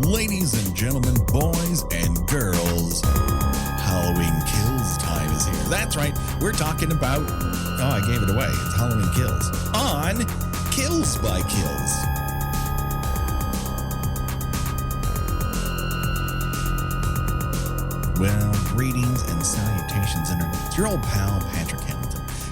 Ladies and gentlemen, boys and girls, Halloween Kills time is here. That's right, we're talking about, I gave it away. It's Halloween Kills on Kills by Kills. Well, greetings and salutations, Internet. It's your old pal, Patrick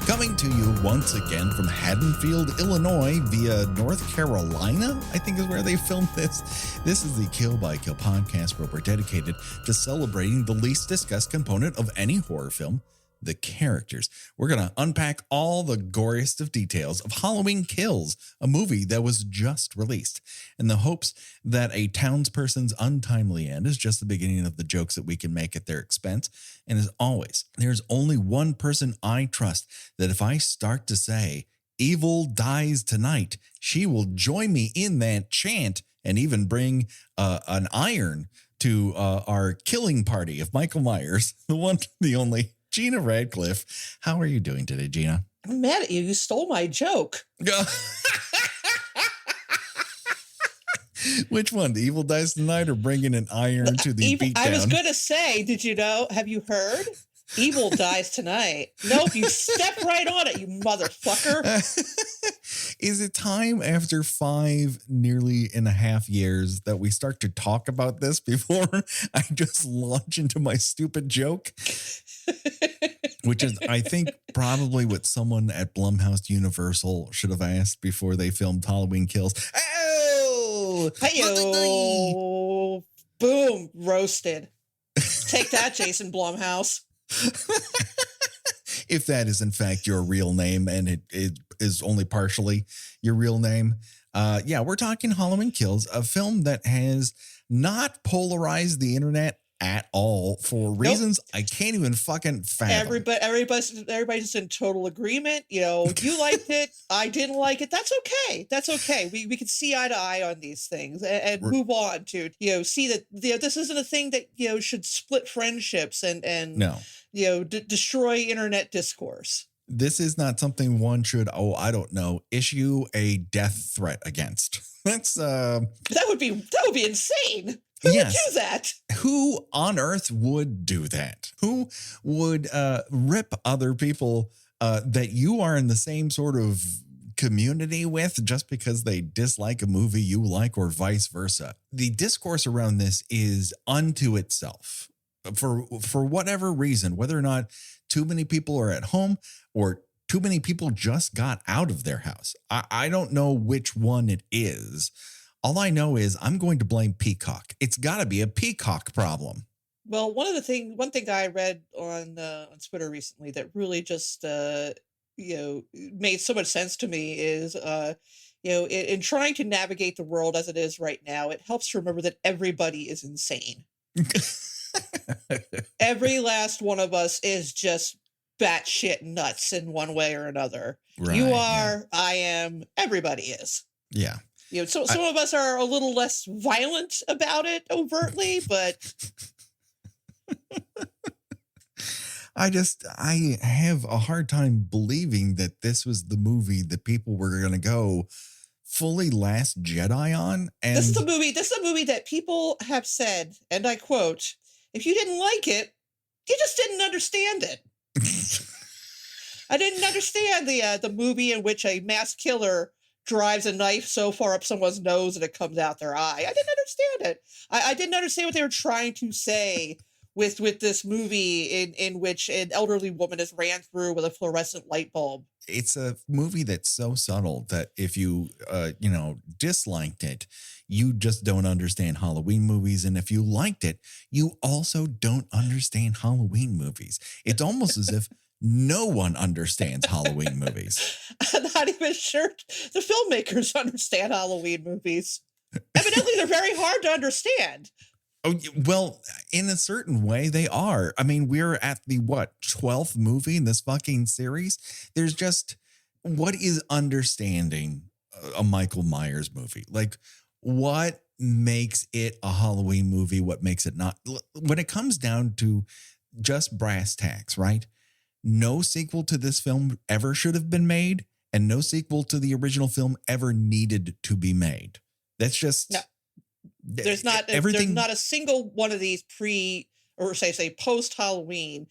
coming to you once again from Haddonfield, Illinois via North Carolina, I think is where they filmed this. This is the Kill by Kill podcast where we're dedicated to celebrating the least discussed component of any horror film, the characters. We're going to unpack all the goriest of details of Halloween Kills, a movie that was just released, in the hopes that a townsperson's untimely end is just the beginning of the jokes that we can make at their expense. And as always, there's only one person I trust that if I start to say, "Evil dies tonight," she will join me in that chant and even bring an iron to our killing party of Michael Myers, the one, the only, Gena Radcliffe. How are you doing today, Gena? I'm mad at you. You stole my joke. Which one? The Evil Dies Tonight or bringing an iron to the beatdown? I was going to say, did you know? Have you heard? Evil dies tonight. Nope, you stepped right on it, you motherfucker. Is it time after 5 nearly and a half years that we start to talk about this before I just launch into my stupid joke? Which is, I think, probably what someone at Blumhouse Universal should have asked before they filmed Halloween Kills. Oh! Hi-yo! Boom! Roasted. Take that, Jason Blumhouse. If that is in fact your real name and it is only partially your real name. Yeah, we're talking Halloween Kills, a film that has not polarized the internet at all for reasons I can't even fucking fathom. Everybody's in total agreement. You know, you liked it, I didn't like it. That's okay. That's okay. We can see eye to eye on these things and move on to, see that this isn't a thing that, should split friendships and no. Destroy internet discourse. This is not something one should, issue a death threat against. That's that would be insane. Who would do that? Who on earth would do that? Who would rip other people that you are in the same sort of community with just because they dislike a movie you like or vice versa? The discourse around this is unto itself. For whatever reason, whether or not too many people are at home or too many people just got out of their house. I don't know which one it is. All I know is I'm going to blame Peacock. It's got to be a Peacock problem. Well, one thing I read on Twitter recently that really just made so much sense to me is in trying to navigate the world as it is right now, it helps to remember that everybody is insane. Every last one of us is just batshit nuts in one way or another. Right, you are, I am, everybody is. Yeah. So some of us are a little less violent about it overtly, but I have a hard time believing that this was the movie that people were going to go fully Last Jedi on. And this is a movie that people have said, and I quote, "If you didn't like it, you just didn't understand it." I didn't understand the movie in which a mass killer drives a knife so far up someone's nose that it comes out their eye. I didn't understand it. I didn't understand what they were trying to say with this movie in which an elderly woman is ran through with a fluorescent light bulb. It's a movie that's so subtle that if you, disliked it, you just don't understand Halloween movies. And if you liked it, you also don't understand Halloween movies. It's almost as if no one understands Halloween movies. I'm not even sure the filmmakers understand Halloween movies. Evidently, they're very hard to understand. Oh, well, in a certain way, they are. I mean, we're at the, 12th movie in this fucking series? There's just, what is understanding a Michael Myers movie? Like, what makes it a Halloween movie? What makes it not? When it comes down to just brass tacks, right? No sequel to this film ever should have been made, and no sequel to the original film ever needed to be made. That's just... There's not a single one of these say post Halloween,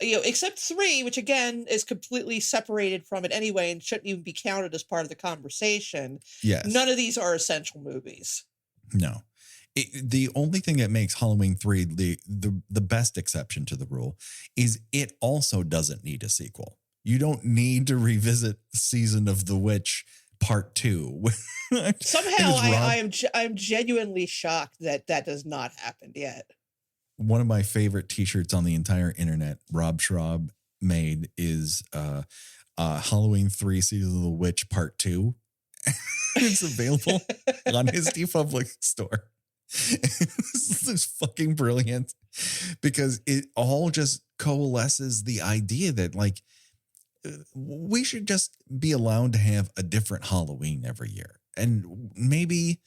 except 3, which again is completely separated from it anyway and shouldn't even be counted as part of the conversation. Yes. None of these are essential movies. No. The only thing that makes Halloween 3 the best exception to the rule is it also doesn't need a sequel. You don't need to revisit Season of the Witch Part 2. Somehow I'm genuinely shocked that does not happen yet. One of my favorite t-shirts on the entire internet, Rob Schraub made, is Halloween 3 Season of the Witch Part 2. It's available on his Public store. This is fucking brilliant because it all just coalesces the idea that like we should just be allowed to have a different Halloween every year. And maybe,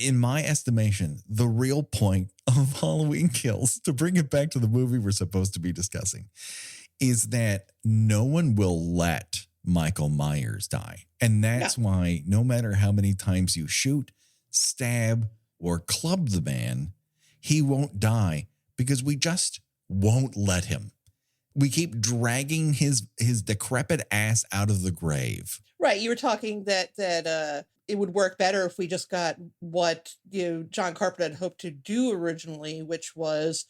in my estimation, the real point of Halloween Kills, to bring it back to the movie we're supposed to be discussing, is that no one will let Michael Myers die. And that's why no matter how many times you shoot, stab, or club the man, he won't die because we just won't let him. We keep dragging his decrepit ass out of the grave. Right. You were talking that it would work better if we just got what John Carpenter had hoped to do originally, which was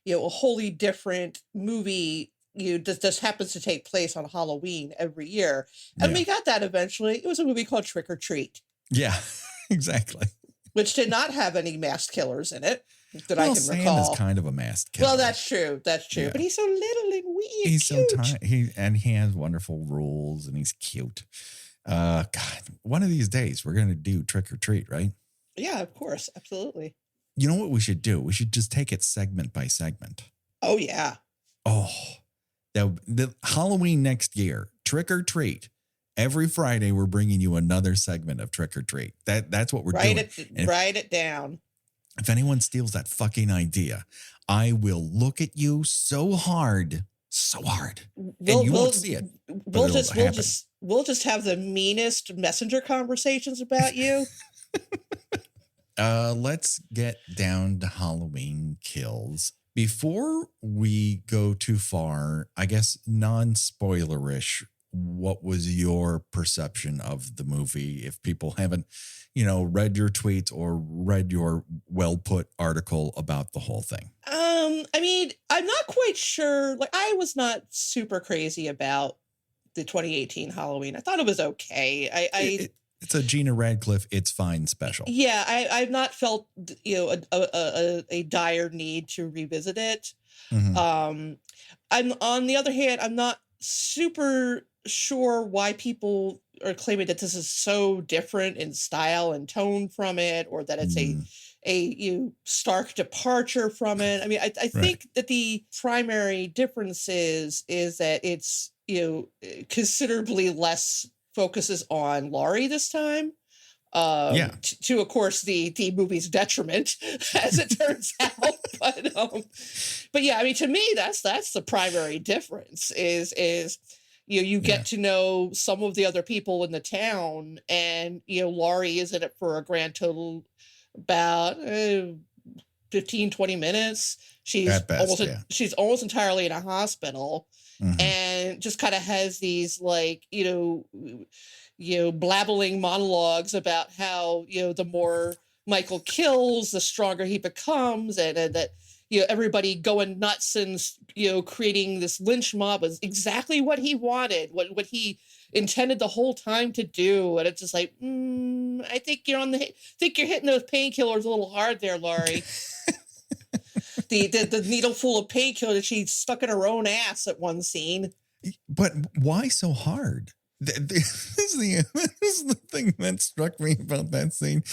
a wholly different movie. This happens to take place on Halloween every year, and we got that eventually. It was a movie called Trick or Treat. Yeah, exactly. Which did not have any masked killers in it that I can Sam recall. Sam is kind of a masked killer. Well, that's true. Yeah. But he's so little and wee and he's cute. So tiny. He has wonderful rules and he's cute. God, one of these days we're going to do Trick or Treat, right? Yeah, of course. Absolutely. You know what we should do? We should just take it segment by segment. Oh, yeah. Oh, the Halloween next year, Trick or Treat. Every Friday, we're bringing you another segment of Trick or Treat. That's what we're doing. Write it down. If anyone steals that fucking idea, I will look at you so hard, and you won't see it. We'll just have the meanest messenger conversations about you. Let's get down to Halloween Kills. Before we go too far, I guess non-spoilerish, what was your perception of the movie if people haven't, read your tweets or read your well-put article about the whole thing? I mean, I'm not quite sure. Like, I was not super crazy about the 2018 Halloween. I thought it was okay. It's a Gina Radcliffe It's Fine special. Yeah, I've not felt a dire need to revisit it. Mm-hmm. I'm on the other hand, I'm not super sure why people are claiming that this is so different in style and tone from it, or that it's a stark departure from it. I mean, I think that the primary difference is that it's considerably less focuses on Laurie this time. To of course the movie's detriment, as it turns out. But yeah, I mean, to me, that's the primary difference is you get to know some of the other people in the town, and Laurie is in it for a grand total about 15-20 minutes. She's she's almost entirely in a hospital. Mm-hmm. And just kind of has these blabbling monologues about how the more Michael kills, the stronger he becomes, and that everybody going nuts and creating this lynch mob is exactly what he wanted, what he intended the whole time to do. And it's just like, I think you're hitting those painkillers a little hard there, Laurie. The needle full of painkiller that she stuck in her own ass at one scene. But why so hard? This is the thing that struck me about that scene.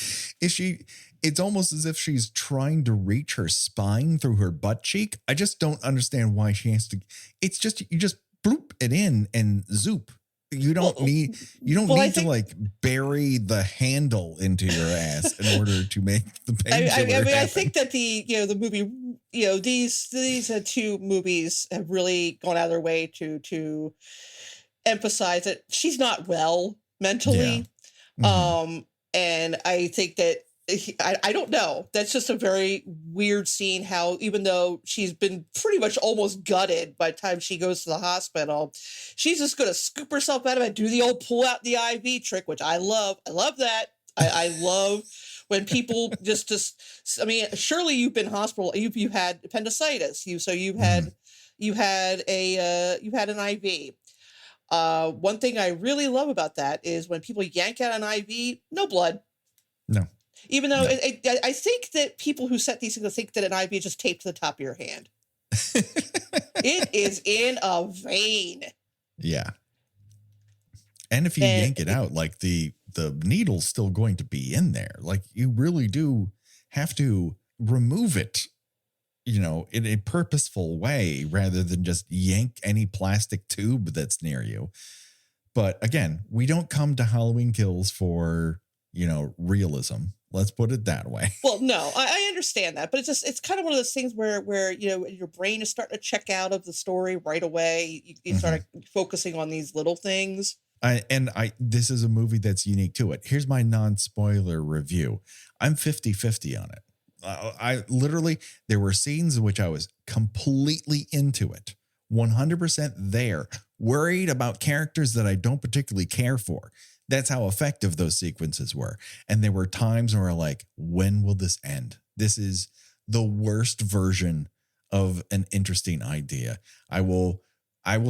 It's almost as if she's trying to reach her spine through her butt cheek. I just don't understand why she has to. It's just, you just bloop it in and zoop. You don't need to bury the handle into your ass in order to make the painkiller happen. I think that the movie, these two movies have really gone out of their way to emphasize that she's not well mentally. Yeah. Mm-hmm. And I think that I don't know. That's just a very weird scene, how even though she's been pretty much almost gutted by the time she goes to the hospital, she's just going to scoop herself out of it, do the old pull out the IV trick, which I love. I love that. I love when people just, I mean, surely you've been hospital, you've had appendicitis. You've had an IV. One thing I really love about that is when people yank out an IV, no blood. No. Even though I think that people who set these things think that an IV is just taped to the top of your hand. It is in a vein. Yeah. And if you yank it out, like the needle's still going to be in there. Like you really do have to remove it, you know, in a purposeful way rather than just yank any plastic tube that's near you. But again, we don't come to Halloween Kills for, you know, realism. Let's put it that way. Well, no, I understand that, but it's kind of one of those things where, you know, your brain is starting to check out of the story right away. You start focusing on these little things. This is a movie that's unique to it. Here's my non-spoiler review. I'm 50-50 on it. I literally, there were scenes in which I was completely into it, 100% there, worried about characters that I don't particularly care for. That's how effective those sequences were. And there were times where like, when will this end? This is the worst version of an interesting idea. I will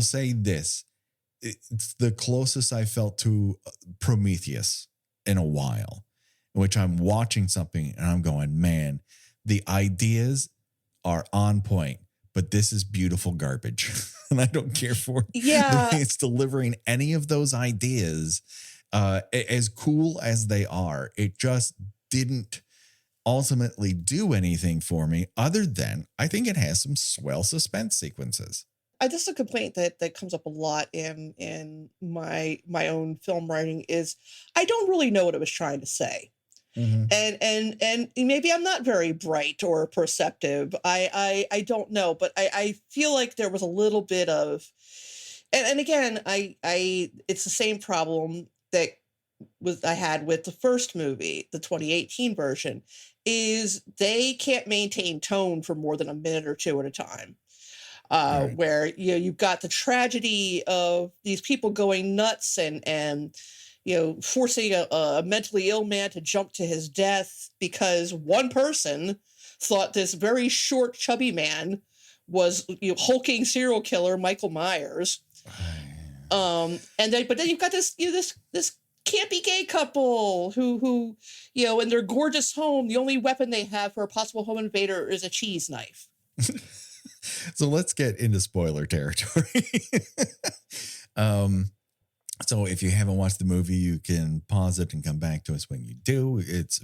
say this. It's the closest I felt to Prometheus in a while, in which I'm watching something and I'm going, man, the ideas are on point, but this is beautiful garbage. And I don't care for the way it's delivering any of those ideas. As cool as they are, it just didn't ultimately do anything for me other than I think it has some swell suspense sequences. This is a complaint that comes up a lot in my own film writing is I don't really know what it was trying to say. And maybe I'm not very bright or perceptive. I don't know, but I feel like there was a little bit of, and again, it's the same problem that I had with the first movie, the 2018 version, is they can't maintain tone for more than a minute or two at a time. Where you've got the tragedy of these people going nuts and forcing a mentally ill man to jump to his death because one person thought this very short, chubby man was hulking serial killer Michael Myers. But then you've got this campy gay couple who in their gorgeous home, the only weapon they have for a possible home invader is a cheese knife. So let's get into spoiler territory. So if you haven't watched the movie, you can pause it and come back to us when you do. It's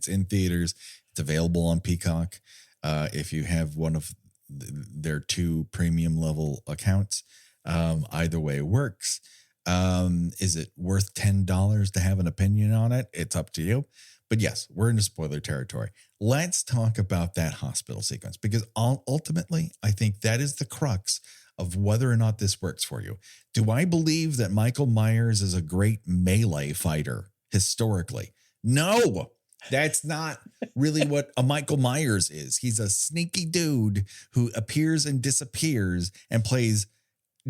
in theaters. It's available on Peacock. If you have one of their 2 premium level accounts, either way works. Is it worth $10 to have an opinion on it? It's up to you. But yes, we're into spoiler territory. Let's talk about that hospital sequence, because ultimately, I think that is the crux of whether or not this works for you. Do I believe that Michael Myers is a great melee fighter historically? No, that's not really what a Michael Myers is. He's a sneaky dude who appears and disappears and plays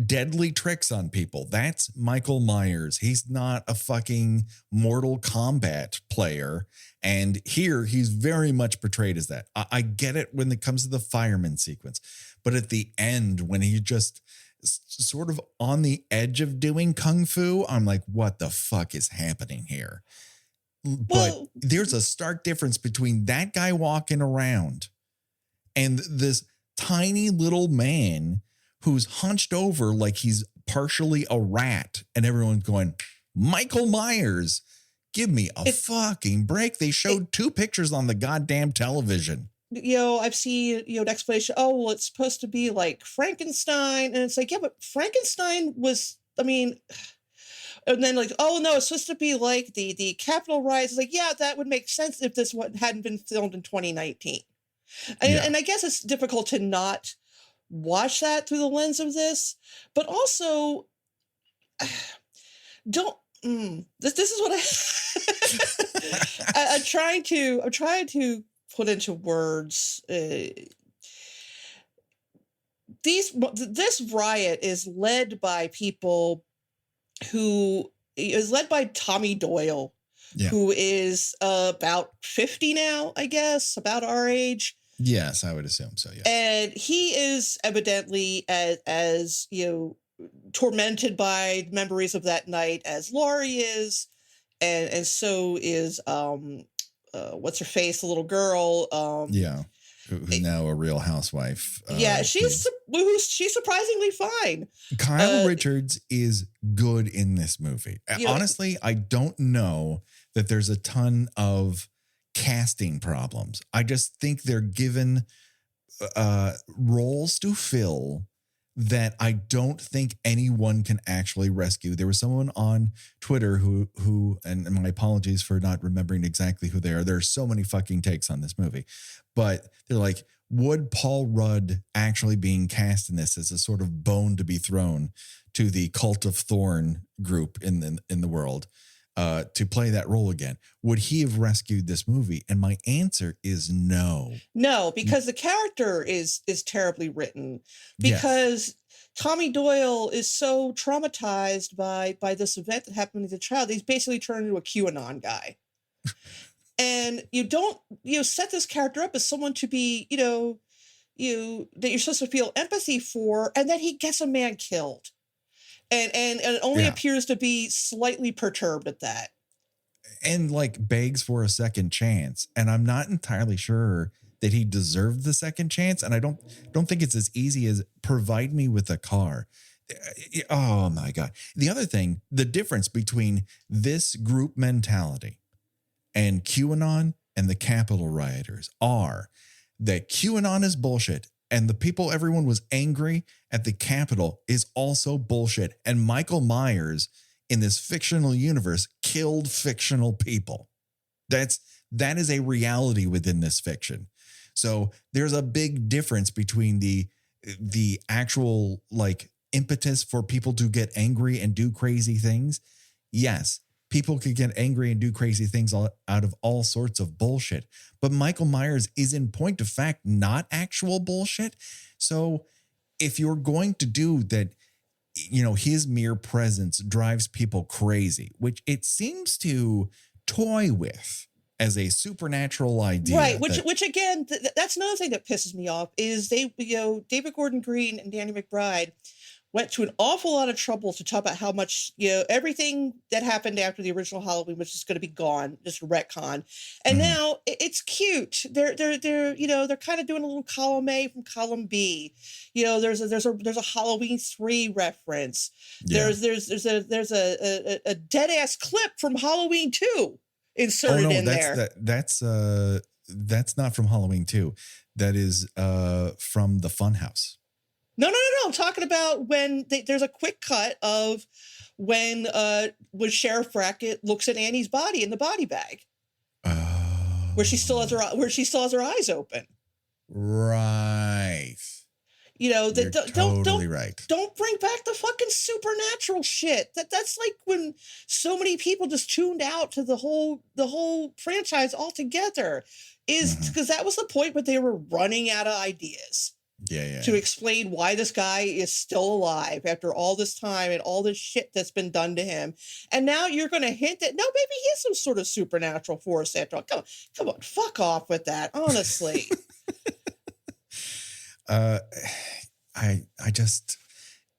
deadly tricks on people. That's Michael Myers. He's not a fucking Mortal Kombat player. And here he's very much portrayed as that. I get it when it comes to the fireman sequence, but at the end, when he just sort of on the edge of doing kung fu, I'm like, what the fuck is happening here? But there's a stark difference between that guy walking around and this tiny little man who's hunched over like he's partially a rat, and everyone's going, Michael Myers, give me a fucking break. They showed 2 pictures on the goddamn television. I've seen, an explanation. Oh, well, it's supposed to be like Frankenstein. And it's like, yeah, but Frankenstein was, and then like, oh no, it's supposed to be like the Capitol riots. It's like, yeah, that would make sense if this one hadn't been filmed in 2019. And I guess it's difficult to not watch that through the lens of this, but also don't this is what I'm trying to put into words. This riot is led by people who is led by Tommy Doyle, who is about 50 now, I guess, about our age. Yes, I would assume so. Yes, and he is evidently as tormented by memories of that night as Laurie is, and so is what's her face, the little girl. Who's now a Real Housewife. She's surprisingly fine. Kyle Richards is good in this movie. Honestly, I don't know that there's a ton of casting problems. I just think they're given roles to fill that I don't think anyone can actually rescue. There was someone on Twitter who, and my apologies for not remembering exactly who they are. There are so many fucking takes on this movie, but they're like, would Paul Rudd actually being cast in this as a sort of bone to be thrown to the Cult of Thorn group in the world to play that role again? Would he have rescued this movie? And my answer is no. No, because the character is terribly written. Because Tommy Doyle is so traumatized by this event that happened as a child. He's basically turned into a QAnon guy. And you don't set this character up as someone to be, that you're supposed to feel empathy for, and then he gets a man killed. And only appears to be slightly perturbed at that. And like begs for a second chance. And I'm not entirely sure that he deserved the second chance. And I don't think it's as easy as provide me with a car. Oh my God. The other thing, the difference between this group mentality and QAnon and the Capitol rioters are that QAnon is bullshit. And the people, everyone was angry at the Capitol is also bullshit. And Michael Myers in this fictional universe killed fictional people. That is a reality within this fiction. So there's a big difference between the actual like impetus for people to get angry and do crazy things. Yes, people could get angry and do crazy things out of all sorts of bullshit. But Michael Myers is in point of fact not actual bullshit. So if you're going to do that, his mere presence drives people crazy, which it seems to toy with as a supernatural idea. Right, which again, that's another thing that pisses me off is David Gordon Green and Danny McBride went to an awful lot of trouble to talk about how much, everything that happened after the original Halloween was just going to be gone, just a retcon. And now it's cute. They're kind of doing a little column A from column B. There's a Halloween 3 reference. Yeah. There's a dead ass clip from Halloween 2 inserted in there. That's not from Halloween 2. That is from the Funhouse. No. I'm talking about when there's a quick cut of when Sheriff Brackett looks at Annie's body in the body bag, where she still has her eyes open. Right. You're totally right. Don't bring back the fucking supernatural shit. That's like when so many people just tuned out to the whole franchise altogether. Is because that was the point where they were running out of ideas. To explain why this guy is still alive after all this time and all this shit that's been done to him. And now you're going to hint that, no, maybe he is some sort of supernatural force after all. Come on, fuck off with that, honestly.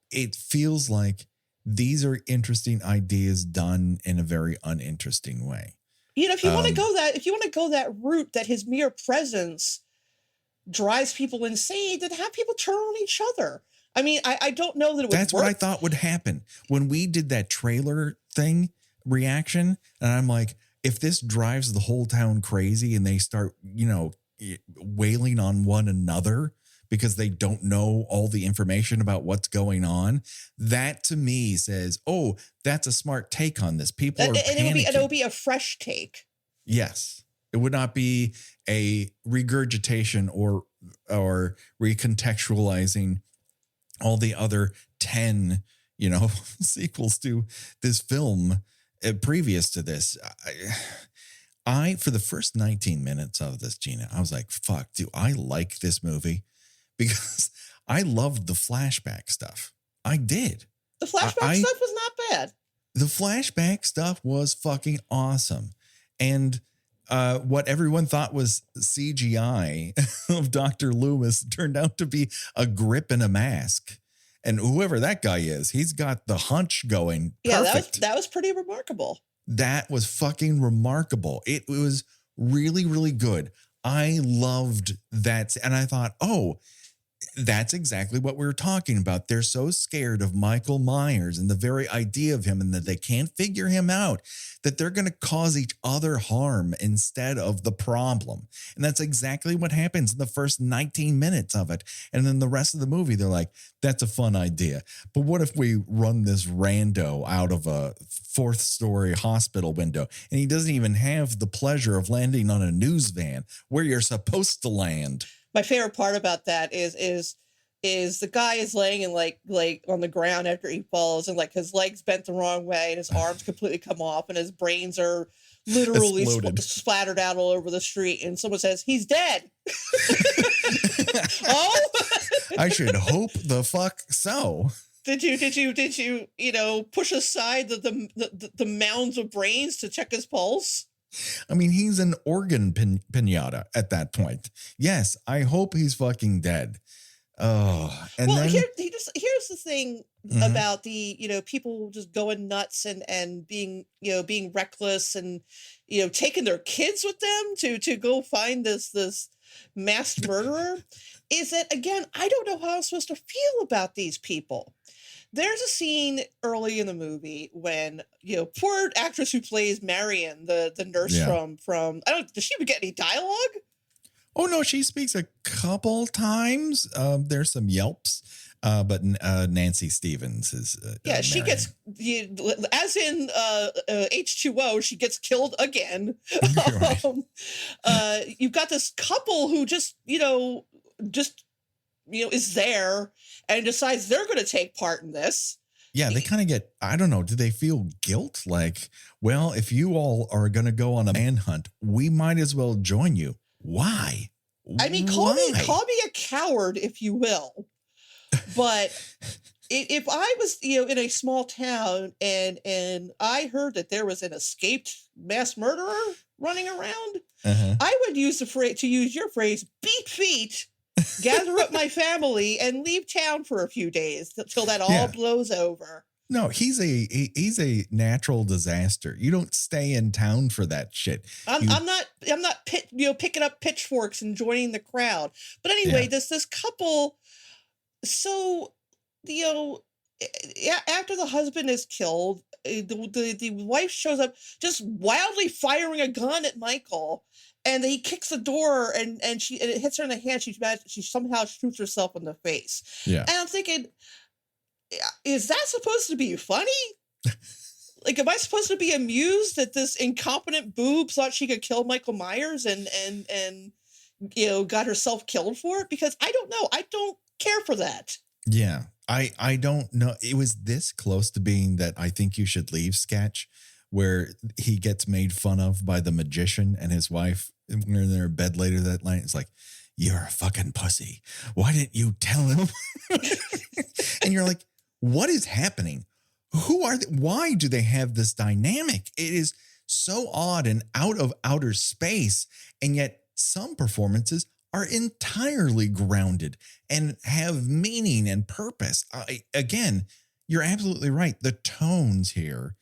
It feels like these are interesting ideas done in a very uninteresting way. If you want to go that route, that his mere presence drives people insane, then have people turn on each other. I mean, I don't know that it would That's work. What I thought would happen when we did that trailer thing reaction. And I'm like, if this drives the whole town crazy and they start, wailing on one another because they don't know all the information about what's going on, that to me says, oh, that's a smart take on this. People are panicking. It will be a fresh take. Yes. It would not be a regurgitation or recontextualizing all the other 10, sequels to this film previous to this. For the first 19 minutes of this, Gina, I was like, fuck, do I like this movie? Because I loved the flashback stuff. I did. The flashback stuff was not bad. The flashback stuff was fucking awesome. And what everyone thought was CGI of Dr. Loomis turned out to be a grip and a mask. And whoever that guy is, he's got the hunch going. Yeah, perfect. that was pretty remarkable. That was fucking remarkable. It was really, really good. I loved that. And I thought, oh, that's exactly what we were talking about. They're so scared of Michael Myers and the very idea of him, and that they can't figure him out, that they're going to cause each other harm instead of the problem. And that's exactly what happens in the first 19 minutes of it. And then the rest of the movie, they're like, that's a fun idea. But what if we run this rando out of a 4th-story hospital window, and he doesn't even have the pleasure of landing on a news van where you're supposed to land? My favorite part about that is the guy is laying in like on the ground after he falls, and like his legs bent the wrong way and his arms completely come off and his brains are literally splattered out all over the street. And someone says, he's dead. Oh, I should hope the fuck so. Did you push aside the mounds of brains to check his pulse? I mean, he's an organ pinata at that point. Yes, I hope he's fucking dead. Oh, and well, then here's the thing about the people just going nuts and being reckless and taking their kids with them to go find this masked murderer. Is that, again, I don't know how I'm supposed to feel about these people. There's a scene early in the movie when, poor actress who plays Marion, the nurse from does she even get any dialogue? Oh, no, she speaks a couple times. There's some yelps, but Nancy Stevens is yeah, she Marion. Gets, as in H2O, she gets killed again. Right. You've got this couple who just is there and decides they're going to take part in this. Yeah, they kind of get, I don't know, do they feel guilt? Like, well, if you all are going to go on a manhunt, we might as well join you. Why? I mean, call me a coward, if you will. But if I was, in a small town and I heard that there was an escaped mass murderer running around, I would use to use your phrase, beat feet, gather up my family and leave town for a few days till that all blows over. No, he's a natural disaster. You don't stay in town for that shit. I'm not picking up pitchforks and joining the crowd. But anyway, this couple, so after the husband is killed, the wife shows up just wildly firing a gun at Michael. And he kicks the door and it hits her in the hand. She somehow shoots herself in the face. Yeah. And I'm thinking, is that supposed to be funny? Like, am I supposed to be amused that this incompetent boob thought she could kill Michael Myers and got herself killed for it? Because I don't know. I don't care for that. Yeah. I don't know. It was this close to being that I think you should leave sketch, where he gets made fun of by the magician and his wife when they're in their bed later that night. It's like, you're a fucking pussy. Why didn't you tell him? And you're like, what is happening? Who are they? Why do they have this dynamic? It is so odd and out of outer space. And yet some performances are entirely grounded and have meaning and purpose. Again, you're absolutely right. The tones here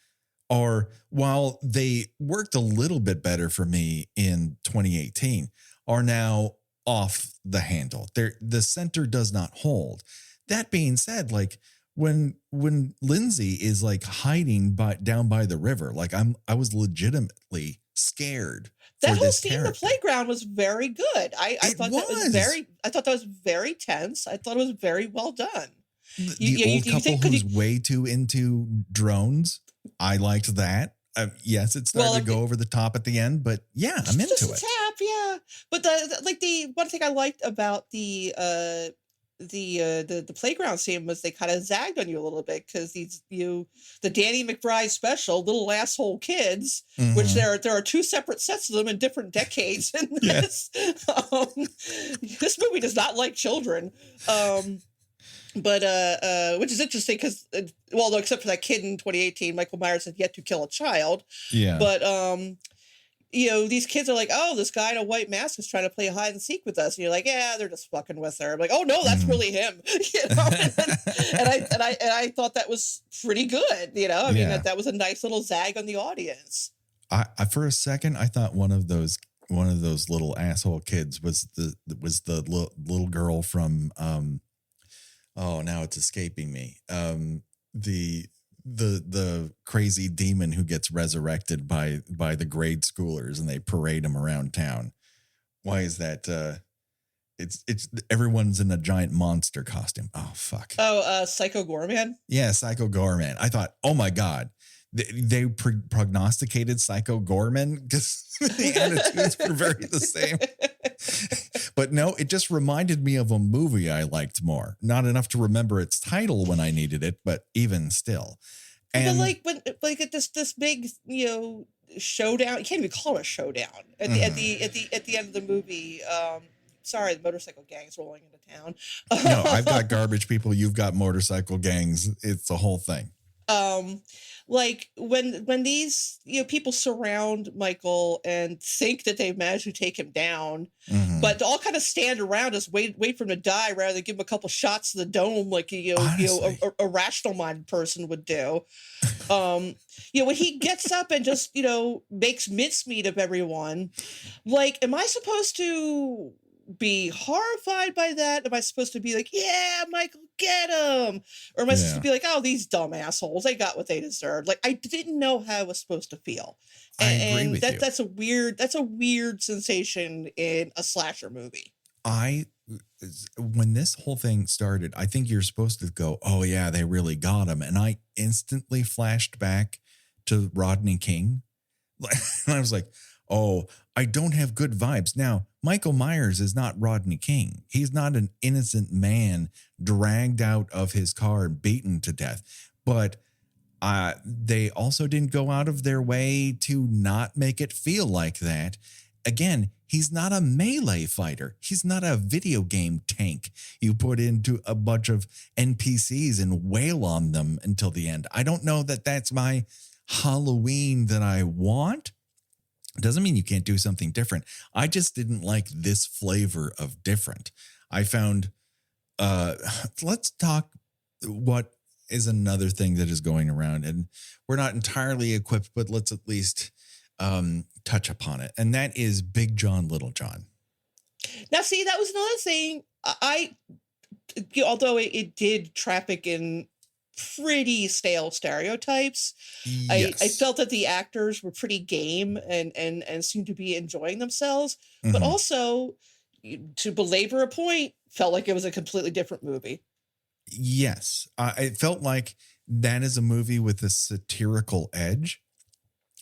are, while they worked a little bit better for me in 2018, are now off the handle. The center does not hold. That being said, like when Lindsay is like hiding down by the river, like I was legitimately scared. That whole scene in the playground was very good. I thought that was very tense. I thought it was very well done. The old couple who's way too into drones. I liked that. Yes, it started to go over the top at the end, but yeah, I'm into it. Tap, yeah. But the one thing I liked about the the playground scene was they kind of zagged on you a little bit because the Danny McBride special, little asshole kids, which there are two separate sets of them in different decades in this. This movie does not like children. But which is interesting because, well, no, except for that kid in 2018, Michael Myers had yet to kill a child. Yeah. But these kids are like, oh, this guy in a white mask is trying to play hide and seek with us, and you're like, yeah, they're just fucking with her. I'm like, oh no, that's really him. And I thought that was pretty good. I mean that was a nice little zag on the audience. I for a second I thought one of those little asshole kids was the little girl from oh, now it's escaping me. The crazy demon who gets resurrected by the grade schoolers and they parade him around town. Why is that? It's everyone's in a giant monster costume. Oh fuck. Oh, Psycho Gorman. Yeah, Psycho Gorman. I thought, oh my god, they prognosticated Psycho Gorman because the attitudes were very the same. But no, it just reminded me of a movie I liked more. Not enough to remember its title when I needed it, but even still. And at this big, showdown. You can't even call it a showdown at the end of the movie. Sorry, the motorcycle gang's rolling into town. No, I've got garbage people. You've got motorcycle gangs. It's the whole thing. Like when these people surround Michael and think that they've managed to take him down, but all kind of stand around, just wait for him to die rather than give him a couple shots to the dome like a rational minded person would do. When he gets up and just makes mincemeat of everyone, like, am I supposed to be horrified by that? Am I supposed to be like, yeah, Michael, get him? Or am I supposed to be like, oh, these dumb assholes, they got what they deserved? Like, I didn't know how I was supposed to feel. I agree with you. That's a weird sensation in a slasher movie. When this whole thing started, I think you're supposed to go, oh yeah, they really got him. And I instantly flashed back to Rodney King. And I was like, oh, I don't have good vibes. Now, Michael Myers is not Rodney King. He's not an innocent man dragged out of his car and beaten to death. But they also didn't go out of their way to not make it feel like that. Again, he's not a melee fighter. He's not a video game tank you put into a bunch of NPCs and wail on them until the end. I don't know that that's my Halloween that I want. Doesn't mean you can't do something different. I just didn't like this flavor of different. I found, let's talk what is another thing that is going around, and we're not entirely equipped, but let's at least touch upon it. And that is Big John, Little John. Now, see, that was another thing. Although it did traffic in pretty stale stereotypes. Yes. I felt that the actors were pretty game and seemed to be enjoying themselves, but also, to belabor a point, felt like it was a completely different movie. Yes. It felt like that is a movie with a satirical edge.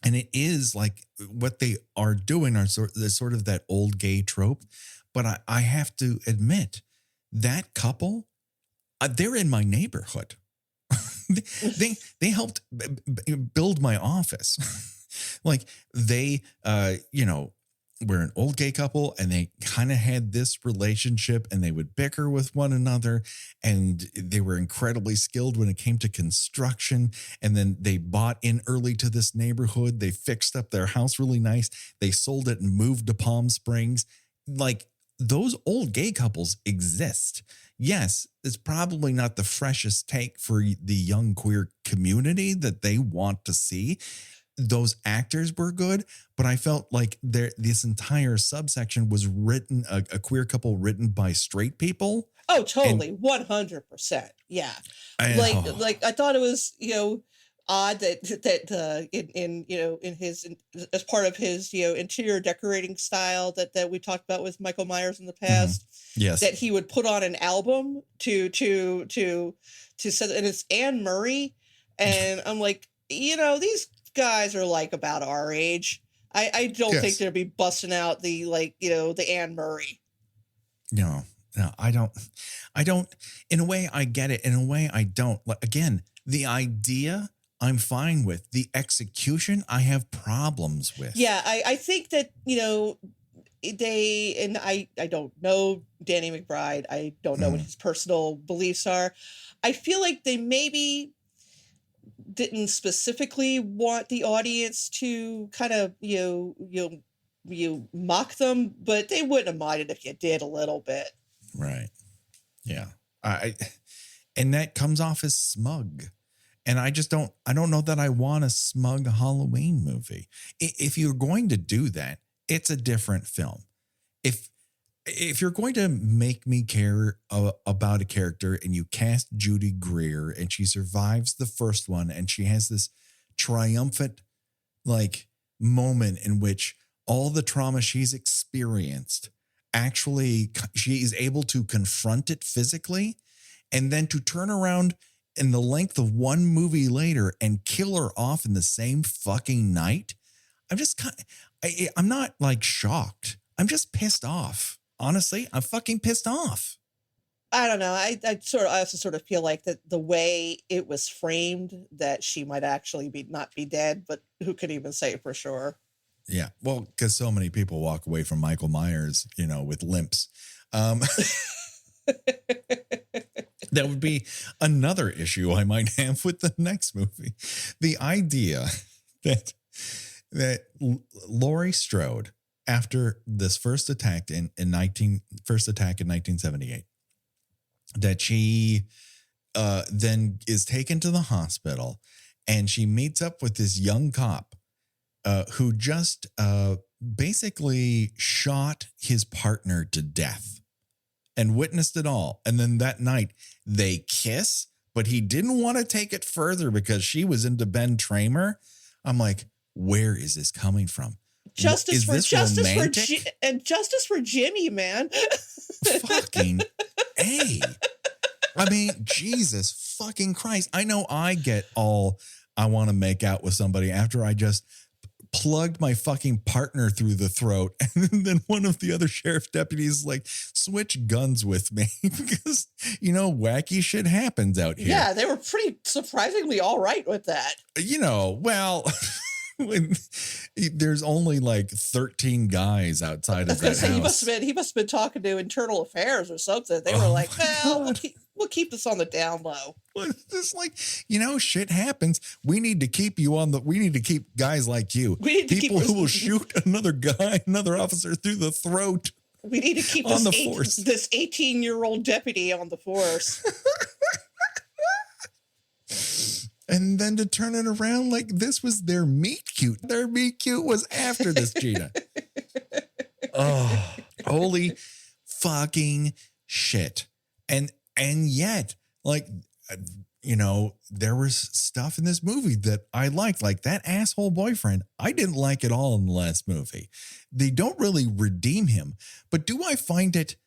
And it is like what they are doing are sort of that old gay trope. But I have to admit, that couple, they're in my neighborhood. They helped build my office. Like they, were an old gay couple and they kind of had this relationship and they would bicker with one another, and they were incredibly skilled when it came to construction. And then they bought in early to this neighborhood. They fixed up their house really nice. They sold it and moved to Palm Springs. Like, those old gay couples exist. Yes, it's probably not the freshest take for the young queer community that they want to see. Those actors were good, but I felt like this entire subsection was written, a queer couple written by straight people. Oh, totally. 100%. Yeah. Like I thought it was, odd that in his as part of his interior decorating style that we talked about with Michael Myers in the past. Yes, that he would put on an album to set, and it's Anne Murray, and I'm like, these guys are like about our age. I don't think they'll be busting out the the Anne Murray. No, No, I don't, in a way I get it. In a way I don't. Like, again, the idea I'm fine with. The execution I have problems with. Yeah, I think that, I don't know Danny McBride. I don't know what his personal beliefs are. I feel like they maybe didn't specifically want the audience to kind of, you mock them, but they wouldn't have minded if you did a little bit. Right. Yeah. And that comes off as smug. And I don't know that I want a smug Halloween movie. If you're going to do that, it's a different film. If you're going to make me care about a character and you cast Judy Greer and she survives the first one and she has this triumphant like moment in which all the trauma she's experienced, actually she is able to confront it physically, and then to turn around in the length of one movie later and kill her off in the same fucking night. I'm not like shocked. I'm just pissed off. Honestly, I'm fucking pissed off. I don't know. I also sort of feel like that the way it was framed, that she might actually not be dead, but who could even say for sure? Yeah. Well, because so many people walk away from Michael Myers, with limps. That would be another issue I might have with the next movie. The idea that Laurie Strode, after this first attack in 1978, that she then is taken to the hospital and she meets up with this young cop who just basically shot his partner to death and witnessed it all. And then that night they kiss, but he didn't want to take it further because she was into Ben Tramer. I'm like, where is this coming from? Justice for Jimmy, man. Fucking A. I mean, Jesus fucking Christ. I know I get all I want to make out with somebody after I just plugged my fucking partner through the throat. And then one of the other sheriff deputies like switch guns with me because, wacky shit happens out here. Yeah, they were pretty surprisingly all right with that. Well, when there's only like 13 guys outside of that house. He must have been talking to internal affairs or something. They were like, well, we'll keep this on the down low. It's like, shit happens. We need to keep guys like you. We need to people who will shoot another officer through the throat. We need to keep this 18-year-old deputy on the force. And then to turn it around like this was their meet cute. Their meet cute was after this, Gena. Oh, holy fucking shit. And yet, like, there was stuff in this movie that I liked, like that asshole boyfriend. I didn't like at all in the last movie. They don't really redeem him, but do I find it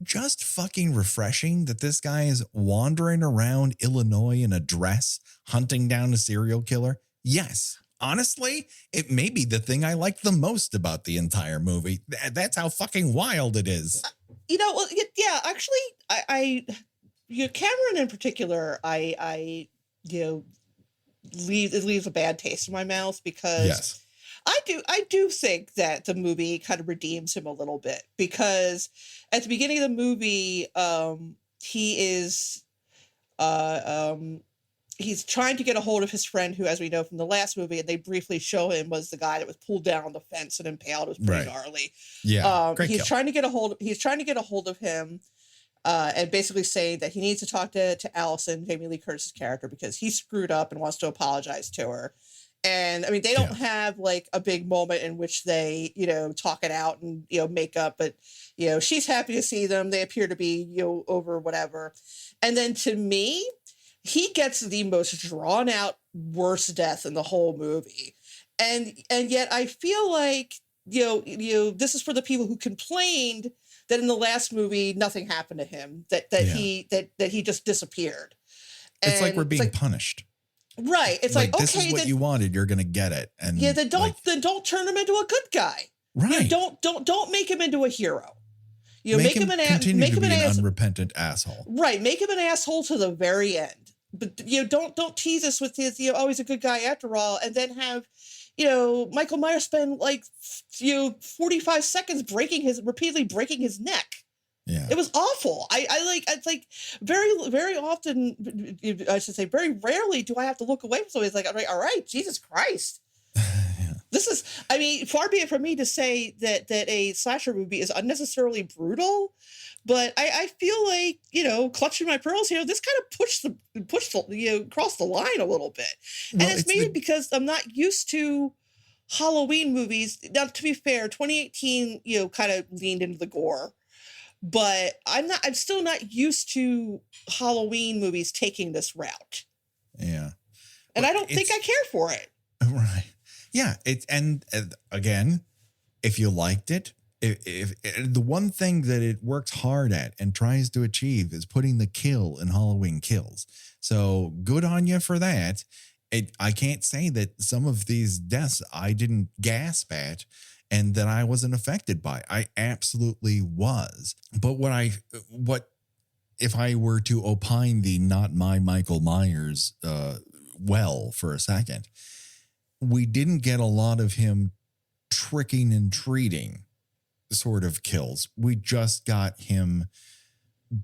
just fucking refreshing that this guy is wandering around Illinois in a dress, hunting down a serial killer? Yes. Honestly, it may be the thing I like the most about the entire movie. That's how fucking wild it is. Well, yeah, actually, I Cameron in particular, it leaves a bad taste in my mouth because yes. I do think that the movie kind of redeems him a little bit, because at the beginning of the movie, he is he's trying to get a hold of his friend who, as we know from the last movie, and they briefly show him, was the guy that was pulled down on the fence and impaled. It was pretty gnarly. Yeah. He's trying to get a hold of him. And basically saying that he needs to talk to Allison, Jamie Lee Curtis's character, because he screwed up and wants to apologize to her. And I mean, they don't have like a big moment in which they, talk it out and, make up, but, she's happy to see them. They appear to be, over whatever. And then to me, he gets the most drawn out, worst death in the whole movie. And yet I feel like, this is for the people who complained that in the last movie nothing happened to him, that he just disappeared. It's like we're being punished. Right. It's like, this is what you wanted, you're gonna get it. And then don't turn him into a good guy. Right. Don't make him into a hero. make him continue to be an unrepentant asshole. Right. Make him an asshole to the very end. But, don't tease us with his, always a good guy after all. And then have, Michael Myers spend 45 seconds repeatedly breaking his neck. Yeah. It was awful. It's like very, very often, I should say, very rarely do I have to look away from somebody. It's like, all right, Jesus Christ. Yeah. This is, far be it from me to say that a slasher movie is unnecessarily brutal, but I feel like, clutching my pearls here, this kind of pushed the crossed the line a little bit. Well, and it's maybe because I'm not used to Halloween movies. Now, to be fair, 2018, kind of leaned into the gore. But I'm still not used to Halloween movies taking this route. Yeah. And I don't think I care for it. Right. Yeah. And again, if you liked it, if the one thing that it works hard at and tries to achieve is putting the kill in Halloween Kills. So good on you for that. I can't say that some of these deaths I didn't gasp at and that I wasn't affected by. I absolutely was. But what if I were to opine the not my Michael Myers for a second, we didn't get a lot of him tricking and treating sort of kills. We just got him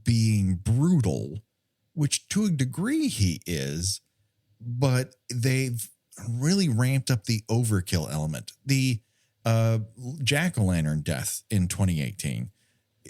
being brutal, which to a degree he is, but they've really ramped up the overkill element. The jack-o'-lantern death in 2018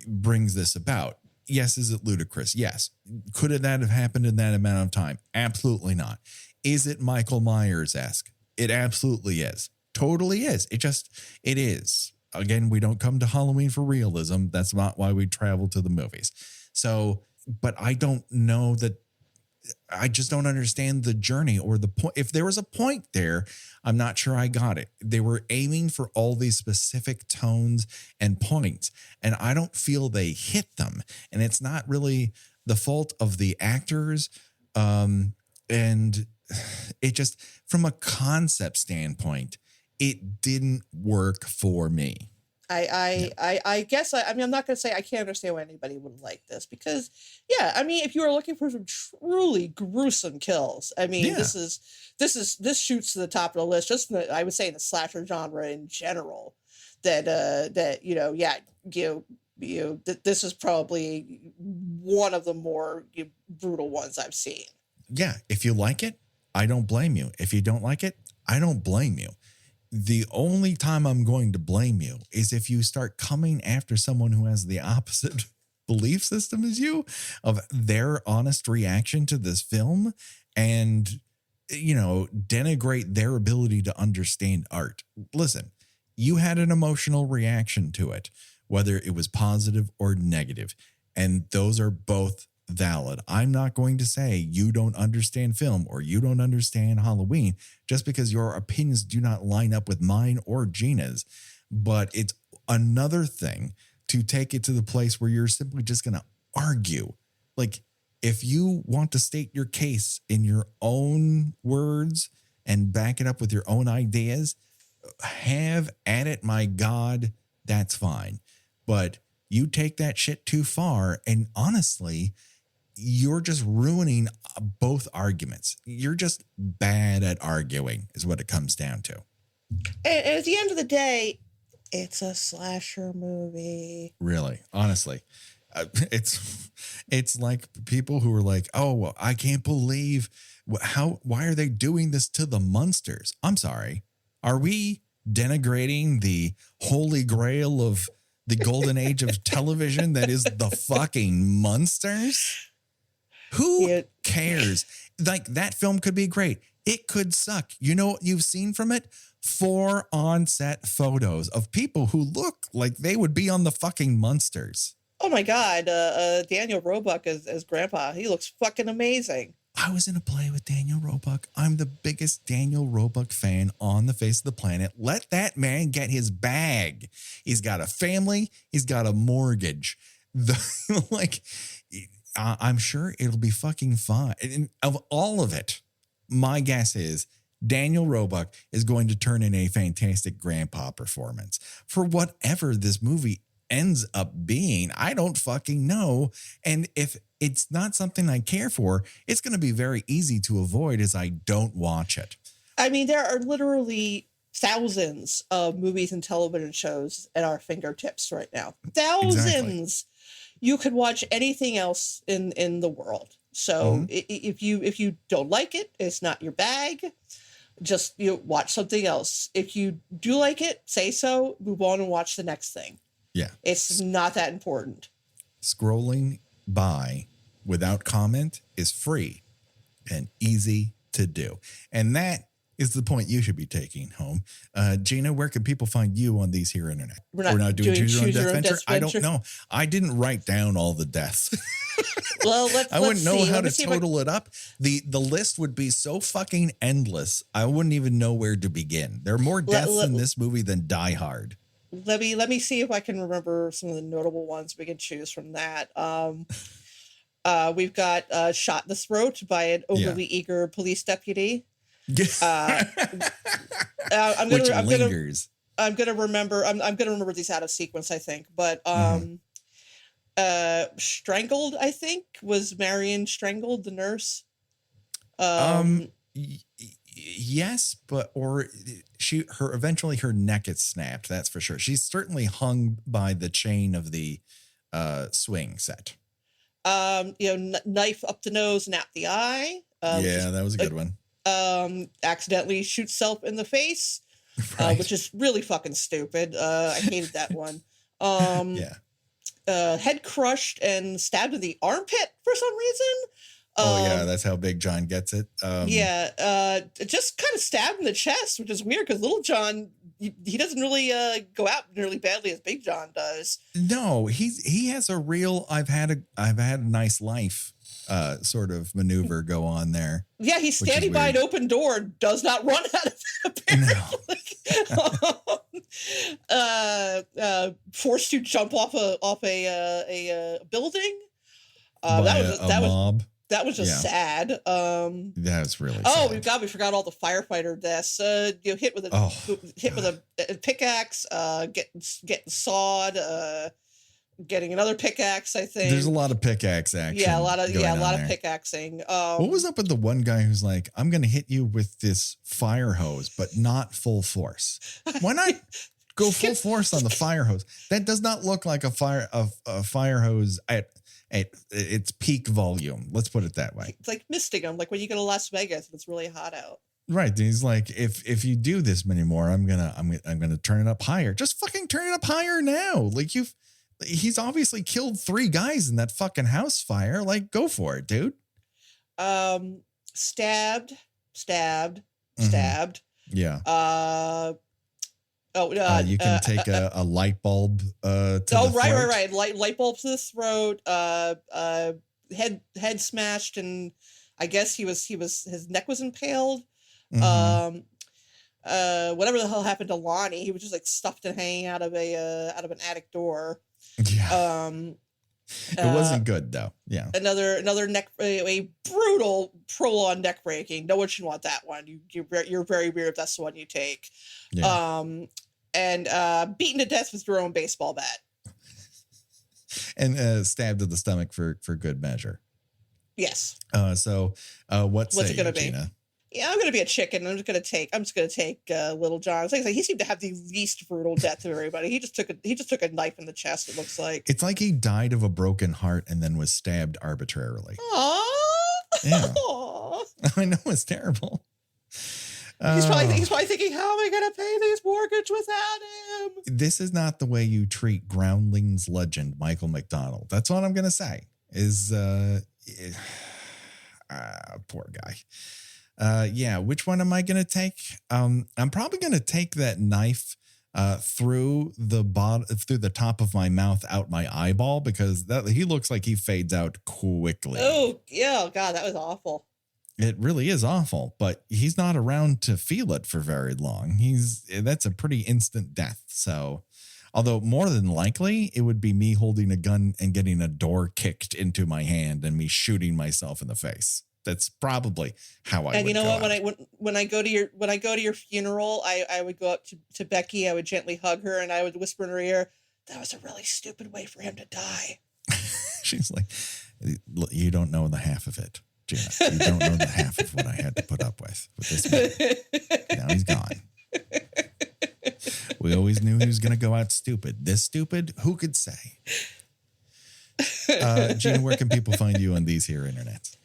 brings this about. Yes, is it ludicrous? Yes. Could that have happened in that amount of time? Absolutely not. Is it Michael Myers-esque? It absolutely is. Totally is. It is. Again, we don't come to Halloween for realism. That's not why we travel to the movies. So, but I don't know that I just don't understand the journey or the point. If there was a point there, I'm not sure I got it. They were aiming for all these specific tones and points, and I don't feel they hit them. And it's not really the fault of the actors. And it just, from a concept standpoint, it didn't work for me. I guess I'm not going to say I can't understand why anybody would like this because, yeah, if you are looking for some truly gruesome kills, this shoots to the top of the list. Just I would say in the slasher genre in general, this is probably one of the more brutal ones I've seen. Yeah, if you like it, I don't blame you. If you don't like it, I don't blame you. The only time I'm going to blame you is if you start coming after someone who has the opposite belief system as you, of their honest reaction to this film and, denigrate their ability to understand art. Listen, you had an emotional reaction to it, whether it was positive or negative, and those are both valid. I'm not going to say you don't understand film or you don't understand Halloween just because your opinions do not line up with mine or Gena's. But it's another thing to take it to the place where you're simply just going to argue. Like, if you want to state your case in your own words and back it up with your own ideas, have at it, my God, that's fine. But you take that shit too far, and honestly, you're just ruining both arguments. You're just bad at arguing is what it comes down to. And at the end of the day, it's a slasher movie. Really, honestly, it's like people who are like, oh, I can't believe why are they doing this to the Munsters? I'm sorry. Are we denigrating the holy grail of the golden age of television that is the fucking Munsters? Who cares? Like, that film could be great. It could suck. You know what you've seen from it? 4 on-set photos of people who look like they would be on the fucking Munsters. Oh my God. Daniel Roebuck as Grandpa. He looks fucking amazing. I was in a play with Daniel Roebuck. I'm the biggest Daniel Roebuck fan on the face of the planet. Let that man get his bag. He's got a family. He's got a mortgage. I'm sure it'll be fucking fun. And of all of it, my guess is Daniel Roebuck is going to turn in a fantastic grandpa performance for whatever this movie ends up being, I don't fucking know. And if it's not something I care for, it's going to be very easy to avoid as I don't watch it. I mean, there are literally thousands of movies and television shows at our fingertips right now. Thousands. Exactly. You could watch anything else in the world. So if you don't like it, it's not your bag. Just watch something else. If you do like it, say so, move on and watch the next thing. Yeah. It's not that important. Scrolling by without comment is free and easy to do. And that is the point you should be taking home. Gena, where can people find you on these here internet? We're not doing Choose Your Own Deathventure. I don't know. I didn't write down all the deaths. Well, I wouldn't know how to total it up. The list would be so fucking endless. I wouldn't even know where to begin. There are more deaths in this movie than Die Hard. Let me see if I can remember some of the notable ones we can choose from that. We've got shot in the throat by an overly eager police deputy. I'm gonna remember these out of sequence, I think. But strangled, I think, was Marion strangled, the nurse. Yes, but eventually her neck is snapped. That's for sure. She's certainly hung by the chain of the swing set. Knife up the nose and out the eye. That was a good one. Accidentally shoots self in the face, right. Which is really fucking stupid. I hated that one. Head crushed and stabbed in the armpit for some reason. That's how Big John gets it. Just kind of stabbed in the chest, which is weird because Little John, he doesn't really go out nearly badly as Big John does. No, he has a real I've had a nice life sort of maneuver go on there. Yeah, he's standing by an open door and does not run out of it, apparently. Forced to jump off a building. That was just sad. That's really sad. We forgot all the firefighter deaths. Hit with a pickaxe, getting sawed, getting another pickaxe, I think. There's a lot of pickaxe action. Yeah, a lot of pickaxing. What was up with the one guy who's like, I'm going to hit you with this fire hose, but not full force? Why not go full force on the fire hose? That does not look like a fire hose at its peak volume. Let's put it that way. It's like misting them, like when you go to Las Vegas and it's really hot out. Right. And he's like, if you do this many more, I'm gonna turn it up higher. Just fucking turn it up higher now. Like he's obviously killed 3 guys in that fucking house fire. Like, go for it, dude. Stabbed. Yeah. You can take a light bulb to the throat. Right. Light bulb to the throat. Head smashed, and I guess his neck was impaled. Whatever the hell happened to Lonnie, he was just like stuffed and hanging out of an attic door. Yeah. It wasn't good though. Yeah. Another neck, a brutal prolonged neck breaking. No one should want that one. You're very weird if that's the one you take. Yeah. And beaten to death with your own baseball bat. And stabbed in the stomach for good measure. Yes. What's it going to be? Gena? Yeah, I'm going to be a chicken. I'm just going to take Little John. It's like he seemed to have the least brutal death of everybody. He just took a knife in the chest. It looks like it's like he died of a broken heart and then was stabbed arbitrarily. Aww. Yeah. Aww. I know, it's terrible. He's probably thinking, how am I going to pay this mortgage without him? This is not the way you treat Groundlings legend Michael McDonald. That's what I'm going to say. Poor guy. Which one am I going to take? I'm probably going to take that knife through the top of my mouth out my eyeball, because he looks like he fades out quickly. Oh, yeah. God, that was awful. It really is awful, but he's not around to feel it for very long. That's a pretty instant death. So, although more than likely it would be me holding a gun and getting a door kicked into my hand and me shooting myself in the face. That's probably how I. And you know what? When I go to your funeral, I would go up to Becky. I would gently hug her and I would whisper in her ear, that was a really stupid way for him to die. She's like, you don't know the half of it, Gena. You don't know the half of what I had to put up with this man. Now he's gone. We always knew he was going to go out stupid. This stupid? Who could say? Gena, where can people find you on these here internets?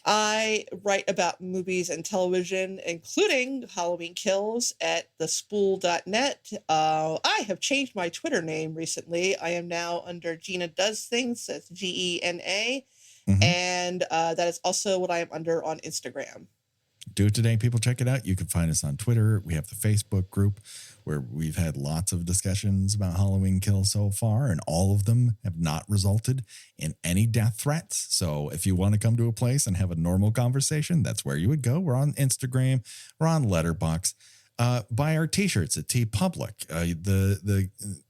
I write about movies and television, including Halloween Kills, at thespool.net. I have changed my Twitter name recently. I am now under Gena Does Things. That's Gena. Mm-hmm. And that is also what I am under on Instagram. Do it today, people. Check it out. You can find us on Twitter. We have the Facebook group where we've had lots of discussions about Halloween Kills so far, and all of them have not resulted in any death threats. So if you want to come to a place and have a normal conversation, that's where you would go. We're on Instagram. We're on Letterboxd. Buy our t-shirts at TeePublic.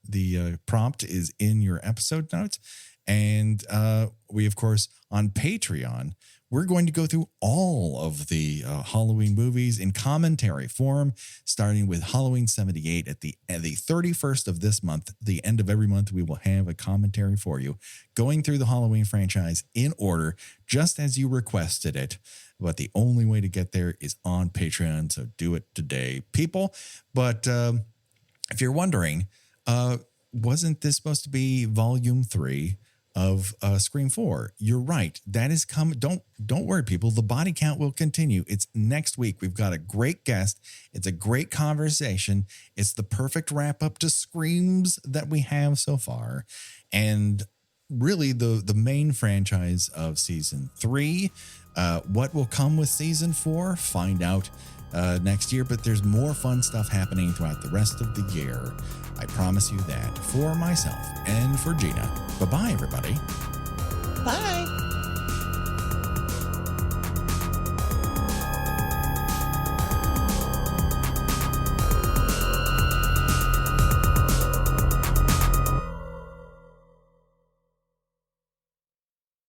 The prompt is in your episode notes. And we, of course, on Patreon, we're going to go through all of the Halloween movies in commentary form, starting with Halloween 78 at the 31st of this month. The end of every month, we will have a commentary for you, going through the Halloween franchise in order, just as you requested it. But the only way to get there is on Patreon, so do it today, people. But if you're wondering, wasn't this supposed to be Volume 3 of Scream 4? You're right. That is coming. Don't worry, people. The body count will continue. It's next week. We've got a great guest. It's a great conversation. It's the perfect wrap up to Screams that we have so far. And really the main franchise of season 3. What will come with season 4? Find out next year. But there's more fun stuff happening throughout the rest of the year. I promise you that, for myself and for Gena. Bye-bye, everybody. Bye.